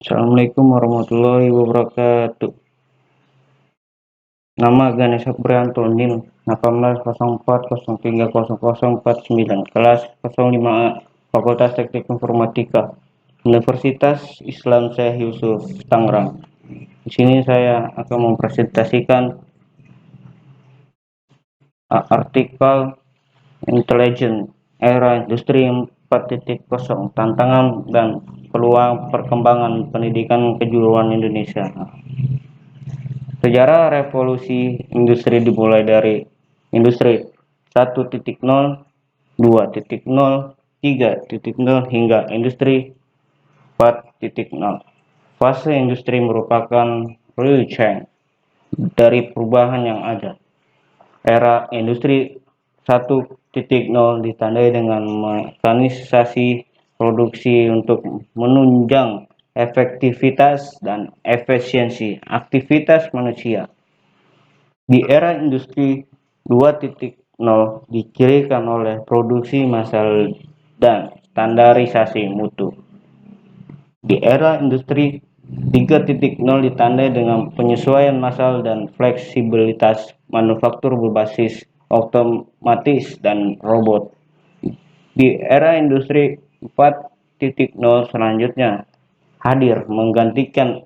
Assalamualaikum warahmatullahi wabarakatuh. Nama Ganesha Prianto, NIM 1804030049, kelas 05A, Fakultas Teknik Informatika, Universitas Islam Syekh Yusuf, Tangerang. Di sini saya akan mempresentasikan artikel Intelligent Era Industri 4.0, Tantangan dan Peluang Perkembangan Pendidikan Kejuruan Indonesia. Sejarah revolusi industri dimulai dari industri 1.0, 2.0, 3.0 hingga industri 4.0. Fase industri merupakan real change dari perubahan yang ada. Era industri 1.0 ditandai dengan mekanisasi produksi untuk menunjang efektivitas dan efisiensi aktivitas manusia. Di era industri 2.0 dicirikan oleh produksi massal dan standarisasi mutu. Di era industri 3.0 ditandai dengan penyesuaian massal dan fleksibilitas manufaktur berbasis otomatis dan robot. Di era industri 4.0 selanjutnya hadir menggantikan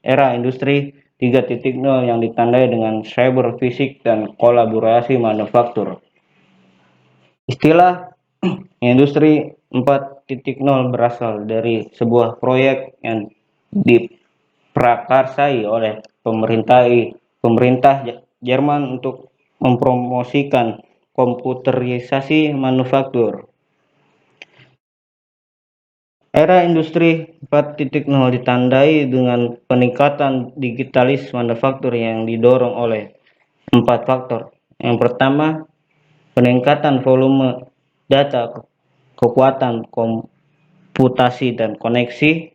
era industri 3.0 yang ditandai dengan cyber fisik dan kolaborasi manufaktur. Istilah industri 4.0 berasal dari sebuah proyek yang diprakarsai oleh pemerintah Jerman untuk mempromosikan komputerisasi manufaktur. Era industri 4.0 ditandai dengan peningkatan digitalis manufaktur yang didorong oleh 4 faktor. Yang pertama, peningkatan volume data, kekuatan komputasi dan koneksi.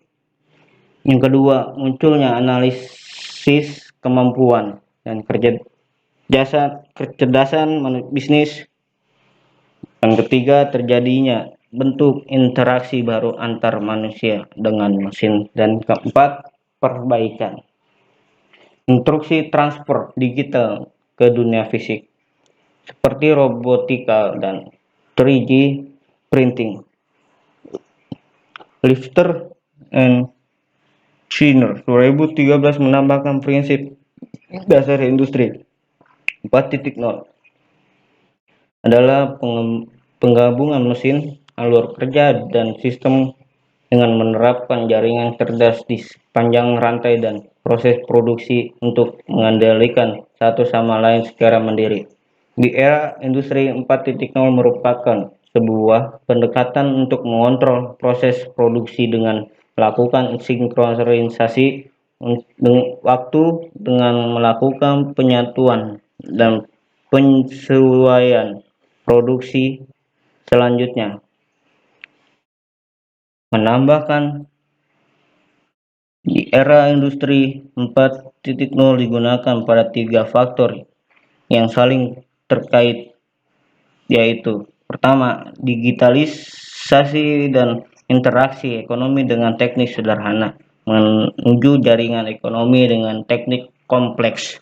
Yang kedua, munculnya analisis kemampuan dan kecerdasan bisnis. Yang ketiga, terjadinya bentuk interaksi baru antar manusia dengan mesin. Dan keempat, perbaikan instruksi transfer digital ke dunia fisik seperti robotika dan 3D printing. Lifter and Schreiner 2013 menambahkan prinsip dasar industri 4.0 adalah penggabungan mesin, alur kerja, dan sistem dengan menerapkan jaringan cerdas di sepanjang rantai dan proses produksi untuk mengendalikan satu sama lain secara mandiri. Di era industri 4.0 merupakan sebuah pendekatan untuk mengontrol proses produksi dengan melakukan sinkronisasi waktu dengan melakukan penyatuan dan penyesuaian produksi. Selanjutnya, menambahkan di era industri 4.0 digunakan pada 3 faktor yang saling terkait, yaitu pertama, digitalisasi dan interaksi ekonomi dengan teknik sederhana menuju jaringan ekonomi dengan teknik kompleks.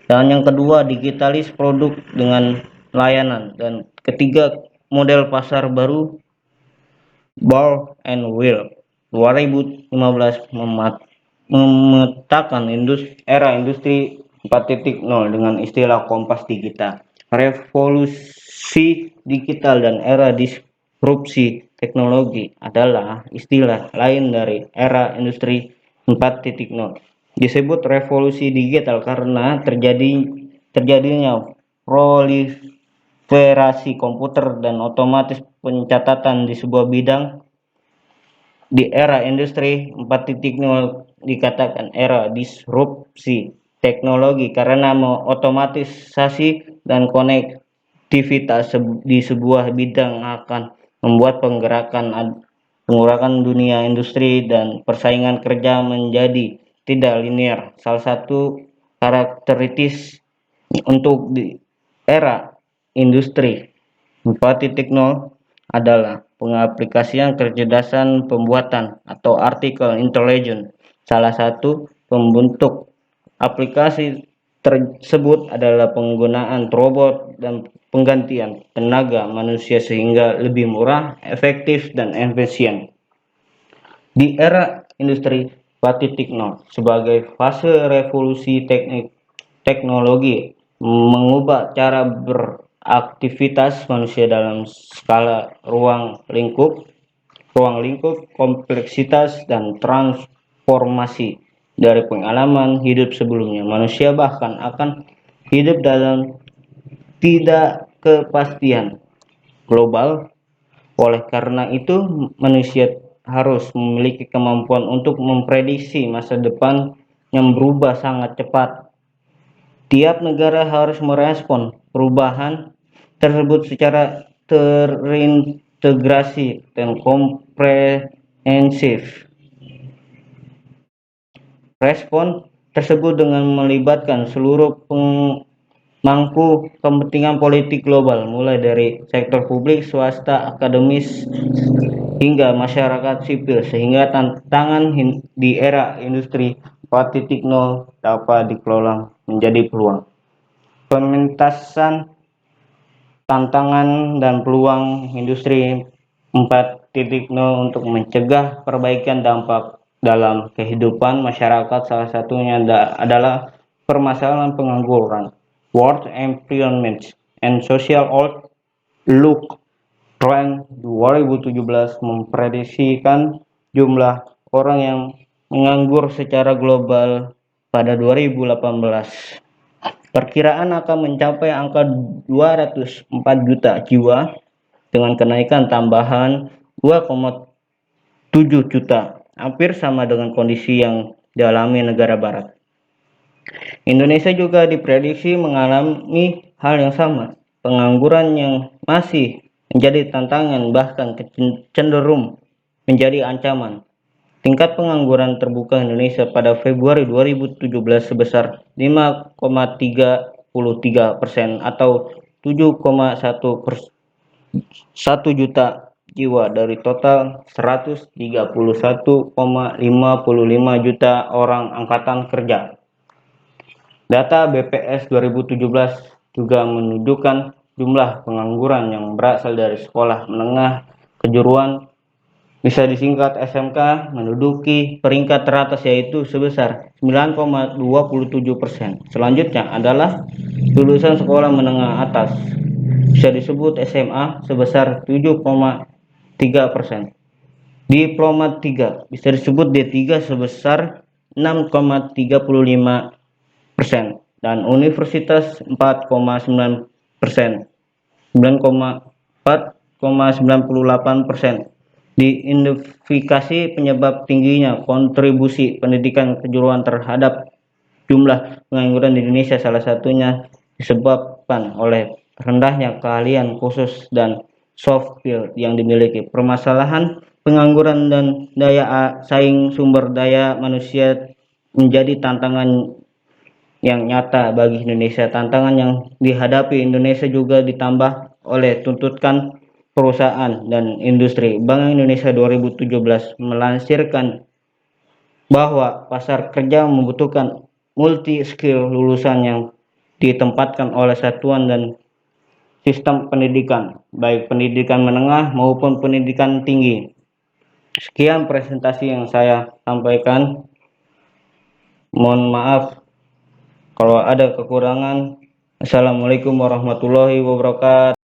Dan yang kedua, digitalis produk dengan layanan. Dan ketiga, model pasar baru Ball and Wheel 2015 memetakan era industri 4.0 dengan istilah kompas digital. Revolusi digital dan era disrupsi teknologi adalah istilah lain dari era industri 4.0. Disebut revolusi digital karena terjadinya proliferasi komputer dan otomatis pencatatan di sebuah bidang. Di era industri 4.0 dikatakan era disrupsi teknologi karena otomatisasi dan konektivitas di sebuah bidang akan membuat penggerakan dunia industri dan persaingan kerja menjadi tidak linear. Salah satu karakteristik untuk di era industri 4.0 adalah pengaplikasian kecerdasan pembuatan atau artificial intelligence. Salah satu pembentuk aplikasi tersebut adalah penggunaan robot dan penggantian tenaga manusia sehingga lebih murah, efektif, dan efisien. Di era industri 4.0 sebagai fase revolusi teknologi mengubah cara beraktivitas manusia dalam skala ruang lingkup, kompleksitas, dan transformasi dari pengalaman hidup sebelumnya. Manusia bahkan akan hidup dalam tidak kepastian global. Oleh karena itu, manusia harus memiliki kemampuan untuk memprediksi masa depan yang berubah sangat cepat. Tiap negara harus merespon perubahan tersebut secara terintegrasi dan komprehensif. Respon tersebut dengan melibatkan seluruh pemangku kepentingan politik global, mulai dari sektor publik, swasta, akademis, hingga masyarakat sipil, sehingga tantangan di era industri 4.0 dapat dikelola menjadi peluang. Pementasan tantangan dan peluang industri 4.0 untuk mencegah perbaikan dampak dalam kehidupan masyarakat, salah satunya adalah permasalahan pengangguran. World Employment and Social Outlook Trend 2017 memprediksikan jumlah orang yang menganggur secara global pada 2018 perkiraan akan mencapai angka 204 juta jiwa dengan kenaikan tambahan 2,7 juta, hampir sama dengan kondisi yang dialami negara barat. Indonesia juga diprediksi mengalami hal yang sama. Pengangguran yang masih menjadi tantangan, bahkan cenderung menjadi ancaman. Tingkat pengangguran terbuka Indonesia pada Februari 2017 sebesar 5,33% atau 7,1 juta jiwa dari total 131,55 juta orang angkatan kerja. Data BPS 2017 juga menunjukkan jumlah pengangguran yang berasal dari sekolah menengah kejuruan, bisa disingkat SMK, menduduki peringkat teratas yaitu sebesar 9,27%. Selanjutnya adalah lulusan sekolah menengah atas, bisa disebut SMA, sebesar 7,3%. Diploma 3, bisa disebut D3, sebesar 6,35%, dan universitas 4,9%, 9,4,98%. Diidentifikasi penyebab tingginya kontribusi pendidikan kejuruan terhadap jumlah pengangguran di Indonesia, salah satunya disebabkan oleh rendahnya keahlian khusus dan soft skill yang dimiliki. Permasalahan pengangguran dan daya saing sumber daya manusia menjadi tantangan yang nyata bagi Indonesia. Tantangan yang dihadapi Indonesia juga ditambah oleh tuntutan perusahaan dan industri. Bank Indonesia 2017 melansirkan bahwa pasar kerja membutuhkan multi skill lulusan yang ditempatkan oleh satuan dan sistem pendidikan, baik pendidikan menengah maupun pendidikan tinggi. Sekian presentasi yang saya sampaikan. Mohon maaf kalau ada kekurangan. Assalamualaikum warahmatullahi wabarakatuh.